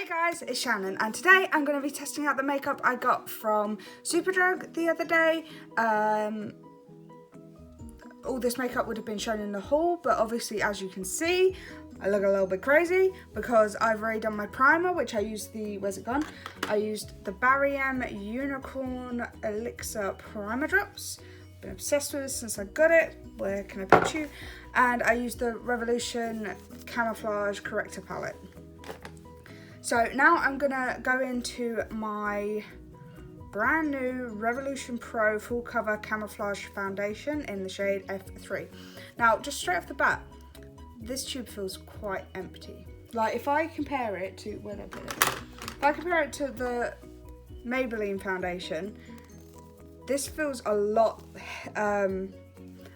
Hey guys, it's Shannon and today I'm going to be testing out the makeup I got from Superdrug the other day. All this makeup would have been shown in the haul, but obviously as you can see I look a little bit crazy because I've already done my primer, which I used the, where's it gone? I used the Barry M Unicorn Elixir Primer Drops. Been obsessed with it since I got it. Where can I put you? And I used the Revolution Camouflage Corrector Palette. So now I'm gonna go into my brand new Revolution Pro Full Cover Camouflage Foundation in the shade F3. Now, just straight off the bat, this tube feels quite empty. Like if I compare it to, where did I put it? If I compare it to the Maybelline foundation, this feels a lot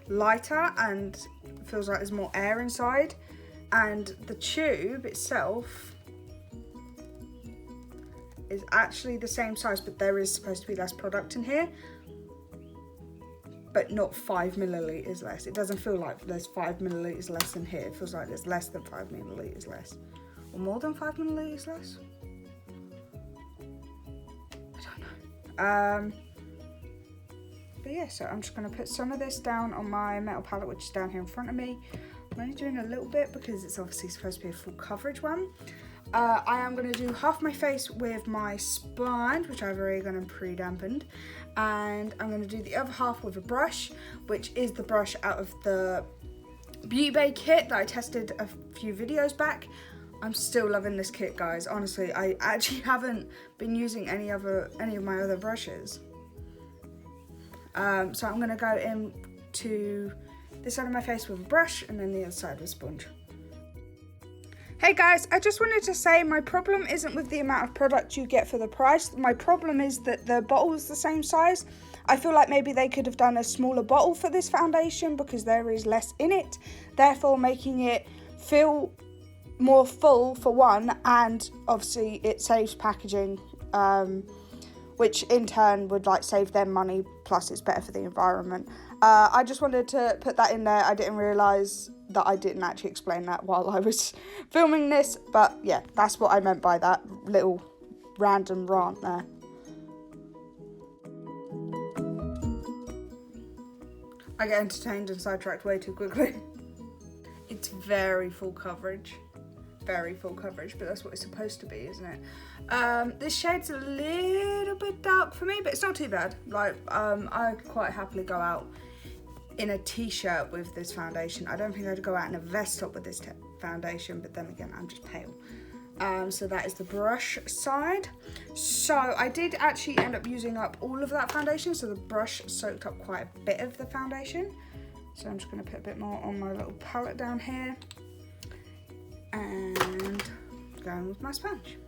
lighter and feels like there's more air inside. And the tube itself is actually the same size, but there is supposed to be less product in here, but not 5 millilitres less. It doesn't feel like there's 5 millilitres less in here. It feels like there's less than 5 millilitres less, or more than 5 millilitres less. I don't know. But yeah, so I'm just gonna put some of this down on my metal palette, which is down here in front of me. I'm only doing a little bit because it's obviously supposed to be a full coverage one. I am going to do half my face with my sponge, which I've already gone and pre-dampened, and I'm going to do the other half with a brush, which is the brush out of the Beauty Bay kit that I tested a few videos back. I'm still loving this kit, guys. Honestly, I actually haven't been using any of my other brushes. So I'm going to go into this side of my face with a brush and then the other side with a sponge. Hey guys, I just wanted to say my problem isn't with the amount of product you get for the price. My problem is that the bottle is the same size. I feel like maybe they could have done a smaller bottle for this foundation because there is less in it, therefore making it feel more full for one, and obviously it saves packaging, which in turn would like save them money, plus it's better for the environment. I just wanted to put that in there. I didn't realise that I didn't actually explain that while I was filming this, but yeah, that's what I meant by that little random rant there. I get entertained and sidetracked way too quickly. It's very full coverage, but that's what it's supposed to be, isn't it? This shade's a little bit dark for me, but it's not too bad. Like, I could quite happily go out in a t-shirt with this foundation. I don't think I'd go out in a vest top with this foundation, but then again, I'm just pale. So that is the brush side. So I did actually end up using up all of that foundation, so the brush soaked up quite a bit of the foundation. So I'm just gonna put a bit more on my little palette down here and going with my sponge.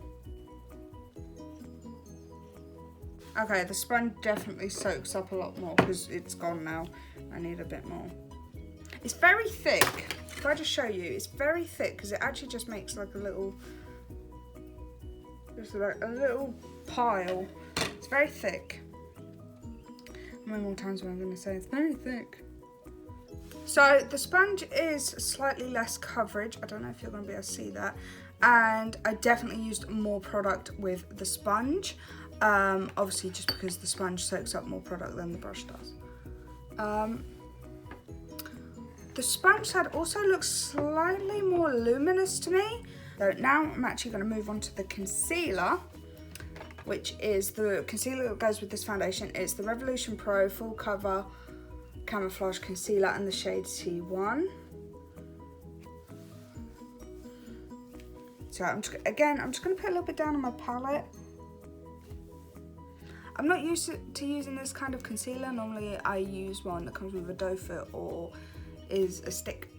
Okay, the sponge definitely soaks up a lot more because it's gone now. I need a bit more. It's very thick. If I just show you, it's very thick because it actually just makes like a little, just like a little pile. It's very thick. How many more times am I going to say it's very thick? So the sponge is slightly less coverage. I don't know if you're going to be able to see that. And I definitely used more product with the sponge. Obviously just because the sponge soaks up more product than the brush does. The sponge side also looks slightly more luminous to me. So now I'm actually going to move on to the concealer, which is the concealer that goes with this foundation. It's the Revolution Pro Full Cover Camouflage Concealer in the shade C1. So I'm just going to put a little bit down on my palette. I'm not used to using this kind of concealer. Normally I use one that comes with a doe foot or is a stick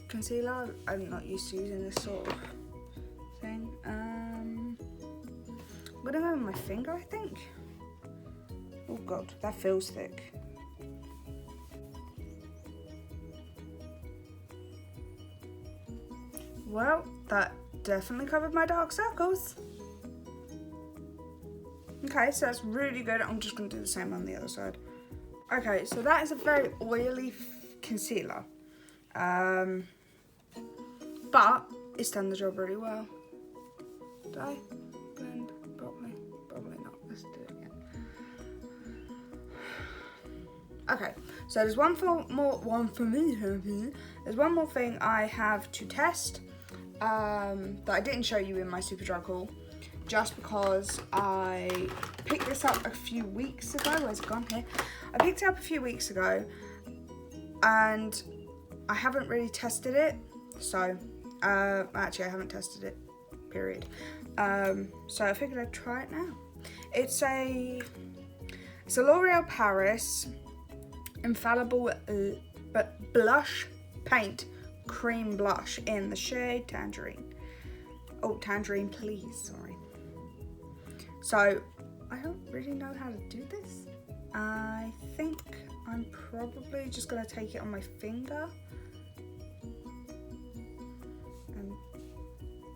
concealer. I'm not used to using this sort of thing. I'm gonna go with my finger, I think. Oh god, that feels thick. Well, that definitely covered my dark circles. Okay, so that's really good. I'm just going to do the same on the other side. Okay, so that is a very oily concealer. But it's done the job really well. Did I blend properly? Probably not. Let's do it again. Okay, so there's one more thing I have to test that I didn't show you in my Superdrug haul, just because I picked this up a few weeks ago. Where's it gone? Here. I picked it up a few weeks ago, and I haven't really tested it. So, actually, I haven't tested it. Period. So I figured I'd try it now. It's a L'Oreal Paris Infallible Blush Paint Cream Blush in the shade Tangerine. Oh, Tangerine, please, sorry. So, I don't really know how to do this. I think I'm probably just going to take it on my finger and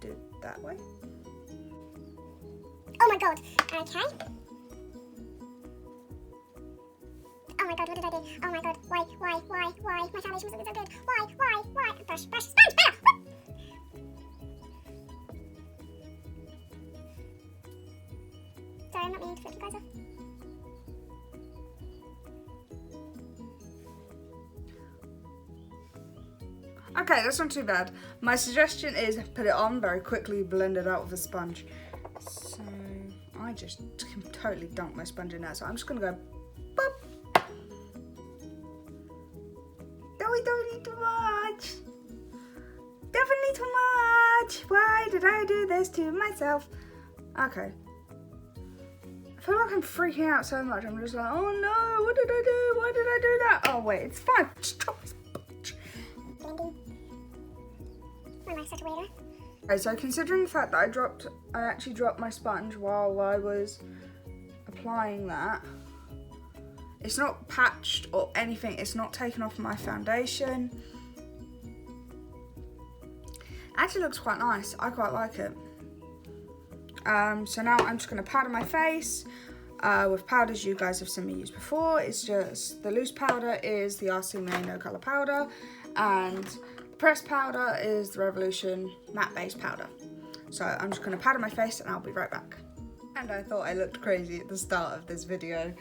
do it that way. Oh my god, okay. Oh my god, what did I do? Oh my god, why? My foundation was looking so good. Why? Brush, sponge, better! Sorry, I'm not meaning to flip you guys off. Okay, that's not too bad. My suggestion is put it on very quickly, blend it out with a sponge. So, I just totally dumped my sponge in there, so I'm just going to go boop. No, we don't need too much. Definitely too much. Why did I do this to myself? Okay. I feel like I'm freaking out so much. I'm just like, oh no, what did I do? Why did I do that? Oh wait, it's fine. Just drop my sponge. Blending. Why am I such a waiter? Okay, so considering the fact that I actually dropped my sponge while I was applying that, it's not patched or anything, it's not taken off my foundation. Actually looks quite nice, I quite like it. So now I'm just going to powder my face with powders you guys have seen me use before. It's just, the loose powder is the RC May No Colour powder, and pressed powder is the Revolution matte base powder. So I'm just going to powder my face and I'll be right back. And I thought I looked crazy at the start of this video.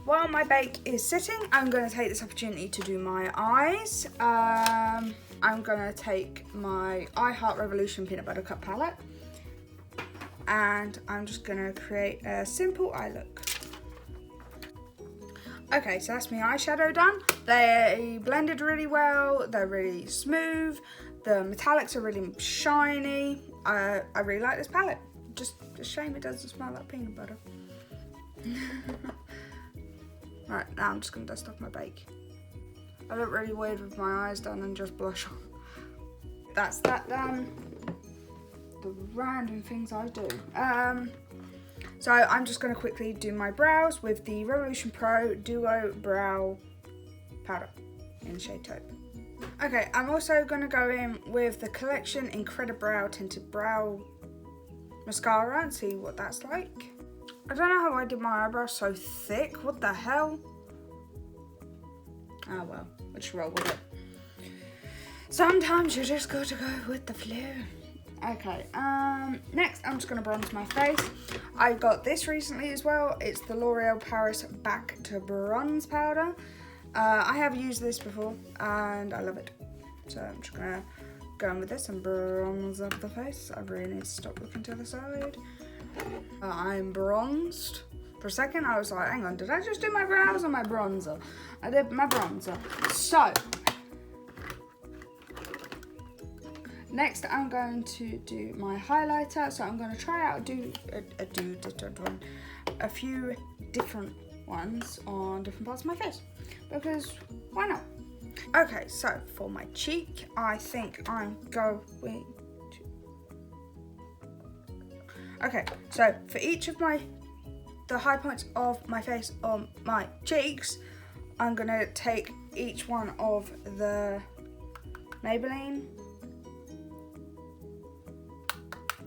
While my bake is sitting, I'm going to take this opportunity to do my eyes. I'm going to take my I Heart Revolution Peanut Butter Cup palette, and I'm just going to create a simple eye look. Okay, so that's my eyeshadow done. They blended really well, they're really smooth, the metallics are really shiny. I really like this palette. Just a shame it doesn't smell like peanut butter. Right, now I'm just going to dust off my bake. I look really weird with my eyes done and just blush on. That's that done. The random things I do. So I'm just going to quickly do my brows with the Revolution Pro Duo Brow Powder in the shade Taupe. Okay, I'm also going to go in with the Collection Incredibrow Tinted Brow Mascara and see what that's like. I don't know how I did my eyebrows so thick. What the hell? Oh well, we'll just roll with it. Sometimes you just got to go with the flow. Okay, next I'm just going to bronze my face. I got this recently as well. It's the L'Oreal Paris Back to Bronze Powder. I have used this before and I love it. So I'm just going to go in with this and bronze up the face. I really need to stop looking to the side. I'm bronzed. For a second I was like, hang on, did I just do my brows or my bronzer? I did my bronzer. So, next I'm going to do my highlighter. So I'm going to try out a few different ones on different parts of my face, because why not? Okay, so for my cheek, I think I'm going to... Okay, so for each of the high points of my face on my cheeks, I'm going to take each one of the Maybelline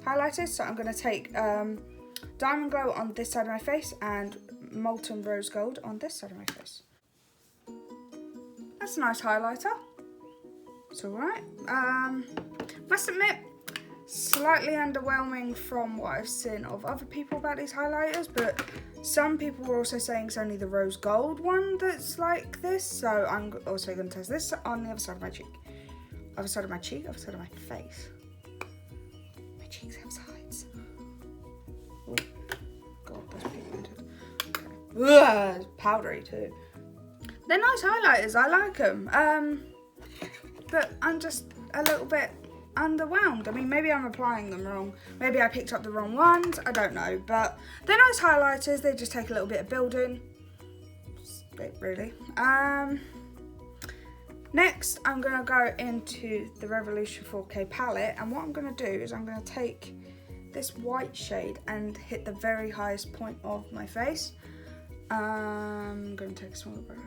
highlighters. So I'm going to take Diamond Glow on this side of my face and Molten Rose Gold on this side of my face. That's a nice highlighter. It's alright. Must admit, slightly underwhelming from what I've seen of other people about these highlighters, but some people were also saying it's only the rose gold one that's like this, so I'm also going to test this on the other side of my cheek. Other side of my cheek, other side of my face. My cheeks have sides. Oh, God, that's pigmented. Okay. Ugh, it's powdery too. They're nice highlighters, I like them. But I'm just a little bit underwhelmed. I mean, maybe I'm applying them wrong. Maybe I picked up the wrong ones. I don't know. But they're nice highlighters. They just take a little bit of building. Just a bit, really. Next, I'm going to go into the Revolution 4K palette. And what I'm going to do is I'm going to take this white shade and hit the very highest point of my face. I'm going to take a smaller brush.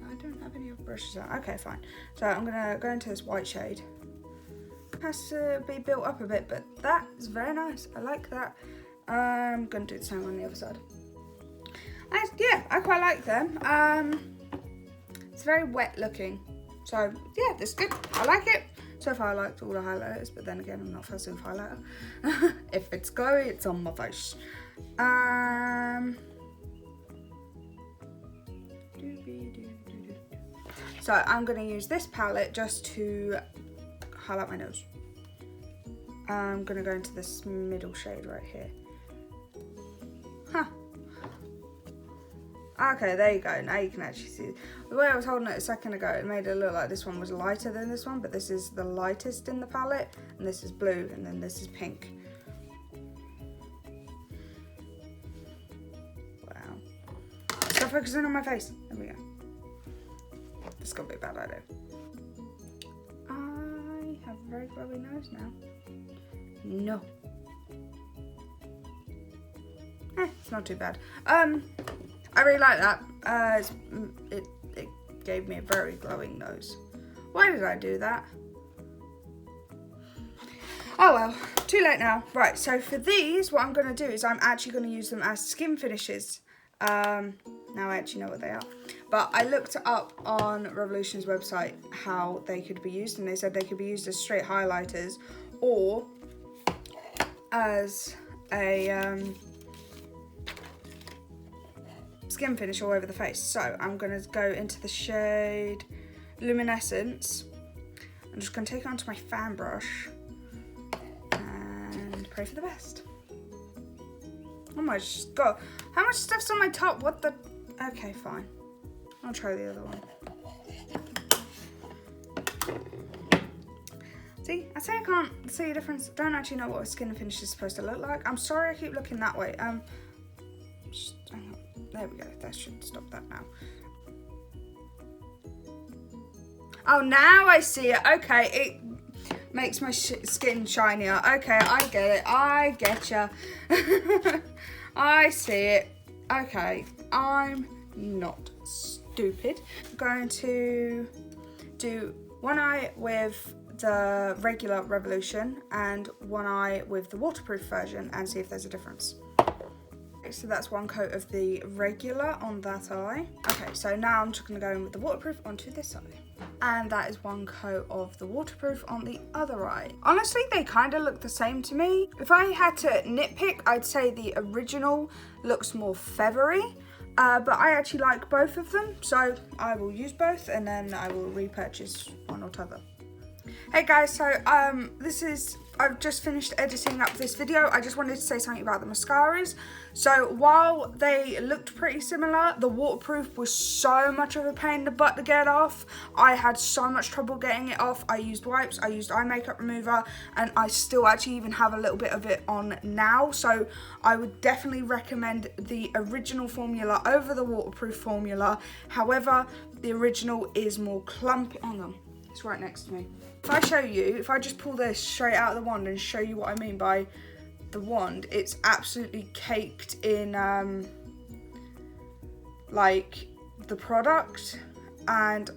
I don't have any other brushes out. Okay, fine. So I'm going to go into this white shade. It has to be built up a bit, but that is very nice. I like that. I'm going to do the same on the other side. Yeah, I quite like them. It's very wet looking. So, yeah, that's good. I like it. So far, I liked all the highlighters, but then again, I'm not fussy with highlighter. If it's glowy, it's on my face. So I'm going to use this palette just to highlight my nose. I'm going to go into this middle shade right here. Huh. Okay, there you go. Now you can actually see. The way I was holding it a second ago, it made it look like this one was lighter than this one, but this is the lightest in the palette, and this is blue, and then this is pink. Wow. Stop focusing on my face. There we go. This is going to be a bad idea. I have a very glowy nose now. No. It's not too bad. I really like that. It gave me a very glowing nose. Why did I do that? Oh well, too late now. Right, so for these, what I'm going to do is I'm actually going to use them as skin finishes. Now I actually know what they are. But I looked up on Revolution's website how they could be used, and they said they could be used as straight highlighters or as a skin finish all over the face. So I'm going to go into the shade Luminescence. I'm just going to take it onto my fan brush and pray for the best. Oh my god, how much stuff's on my top? What the? Okay, fine. I'll try the other one. See, I say I can't see a difference. I don't actually know what a skin finish is supposed to look like. I'm sorry I keep looking that way. Just hang on. There we go. That should stop that now. Oh, now I see it. Okay, it makes my skin shinier. Okay, I get it. I getcha. I see it. Okay, I'm not stupid. I'm going to do one eye with the regular Revolution and one eye with the waterproof version and see if there's a difference. Okay, so that's one coat of the regular on that eye. Okay, so now I'm just going to go in with the waterproof onto this eye. And that is one coat of the waterproof on the other eye. Honestly, they kind of look the same to me. If I had to nitpick, I'd say the original looks more feathery. But I actually like both of them, so I will use both and then I will repurchase one or t'other. Hey guys, so I've just finished editing up this video. I just wanted to say something about the mascaras. So while they looked pretty similar, the waterproof was so much of a pain in the butt to get off. I had so much trouble getting it off. I used wipes, I used eye makeup remover, and I still actually even have a little bit of it on now. So I would definitely recommend the original formula over the waterproof formula. However, the original is more clumpy. Hang on, it's right next to me. If I show you, if I just pull this straight out of the wand and show you what I mean by the wand, it's absolutely caked in like the product, and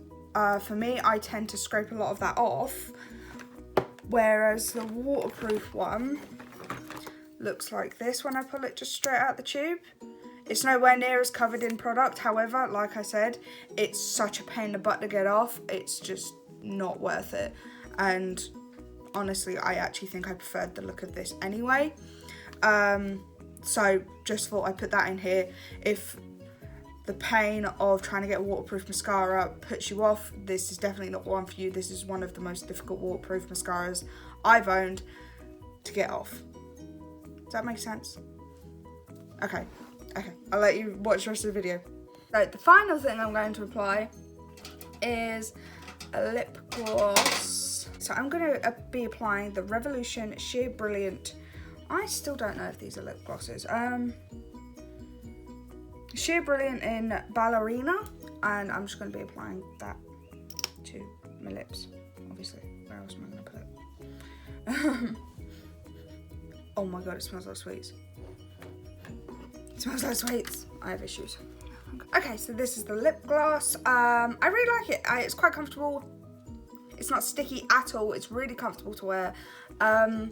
for me, I tend to scrape a lot of that off, whereas the waterproof one looks like this when I pull it just straight out the tube. It's nowhere near as covered in product. However, like I said, it's such a pain in the butt to get off. It's just not worth it. And honestly, I actually think I preferred the look of this anyway. So just thought I'd put that in here. If the pain of trying to get a waterproof mascara puts you off, this is definitely not one for you. This is one of the most difficult waterproof mascaras I've owned to get off. Does that make sense? Okay, I'll let you watch the rest of the video. So the final thing I'm going to apply is a lip gloss. So I'm going to be applying the Revolution Sheer Brilliant. I still don't know if these are lip glosses. Sheer Brilliant in Ballerina, and I'm just going to be applying that to my lips, obviously. Where else am I going to put it? Oh my god, it smells like sweets. It smells like sweets. I have issues. Okay, so this is the lip gloss. I really like it. It's quite comfortable. It's not sticky at all. It's really comfortable to wear. The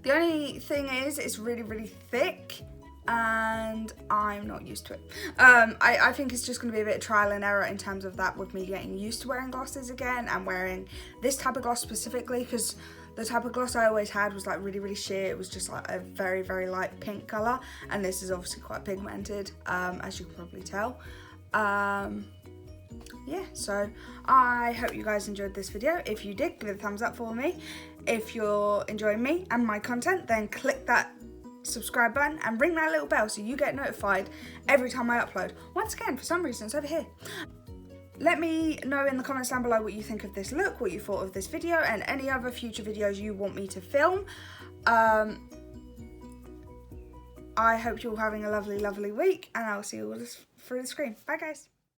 only thing is, it's really, really thick, and I'm not used to it. I think it's just going to be a bit of trial and error in terms of that, with me getting used to wearing glosses again and wearing this type of gloss specifically, because the type of gloss I always had was like really, really sheer. It was just like a very, very light pink colour, and this is obviously quite pigmented, as you can probably tell. Yeah, so I hope you guys enjoyed this video. If you did, give it a thumbs up for me. If you're enjoying me and my content, then click that subscribe button and ring that little bell so you get notified every time I upload. Once again, for some reason, it's over here. Let me know in the comments down below what you think of this look, what you thought of this video, and any other future videos you want me to film. I hope you're all having a lovely, lovely week, and I'll see you all through the screen. Bye, guys.